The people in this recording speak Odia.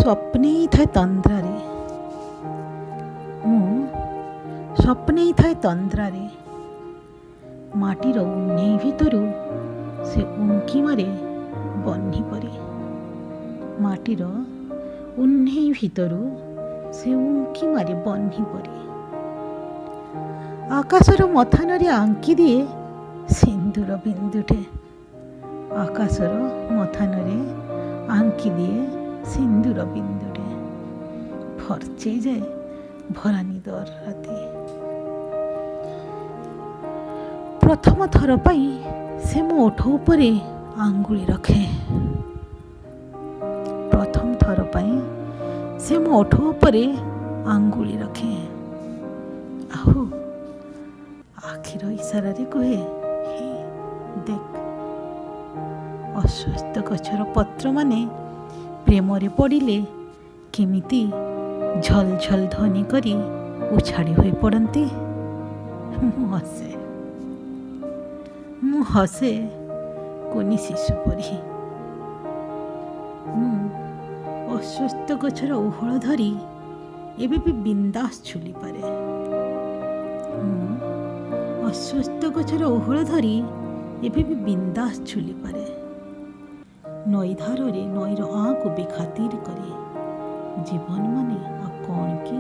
ସ୍ୱପ୍ନେଇଥାଏ ତନ୍ଦ୍ରାରେ, ମୁଁ ସ୍ୱପ୍ନେଇଥାଏ ତନ୍ଦ୍ରାରେ, ମାଟିର ଉହ୍ନେଇ ଭିତରୁ ସେ ଉଙ୍କି ମାରେ ବହ୍ନି ପରି। ମାଟିର ଉହ୍ନେଇ ଭିତରୁ ସେ ଉଙ୍କି ମାରେ ବହ୍ନି ପରି। ଆକାଶର ମଥାନରେ ଆଙ୍କି ଦିଏ ସିନ୍ଦୁର ବିନ୍ଦୁଟେ। ଆକାଶର ମଥାନରେ ଆଙ୍କି ଦିଏ ସିନ୍ଦୁର ବିନ୍ଦୁଟେ। ଫର୍ଚେଇ ଯାଏ ଭରା ନିଦର ରାତି। ପ୍ରଥମ ଥର ପାଇଁ ସେ ମୋ ଓଠ ଉପରେ ଆଙ୍ଗୁଳି ରଖେ। ପ୍ରଥମ ଥର ପାଇଁ ସେ ମୋ ଓଠ ଉପରେ ଆଙ୍ଗୁଳି ରଖେ। ଆଉ ଆଖିର ଇସାରାରେ କୁହେ, ହେ ଦେଖ, ଅଶ୍ୱସ୍ଥ ଗଛର ପତ୍ରମାନେ ପ୍ରେମରେ ପଡ଼ିଲେ କେମିତି ଝଲ ଝଲ ଧ୍ୱନି କରି ଉଛାଳି ହୋଇ ପଡ଼ନ୍ତି। ମୁଁ ହସେ କୁନି ଶିଶୁ ପରି। ମୁଁ ଅଶ୍ୱସ୍ଥ ଗଛର ଓହଳ ଧରି ଏବେ ବି ବିନ୍ଦାସ ଝୁଲିପାରେ। ମୁଁ ଅଶ୍ୱସ୍ଥ ଗଛର ଓହଳ ଧରି ଏବେ ବି ବିନ୍ଦାସ ଝୁଲିପାରେ। ନଈ ଧାରରେ ନଈର ଆଁକୁ ବେଖାତିର କରେ। ଜୀବନ ମାନେ ଆଉ କ'ଣ କି?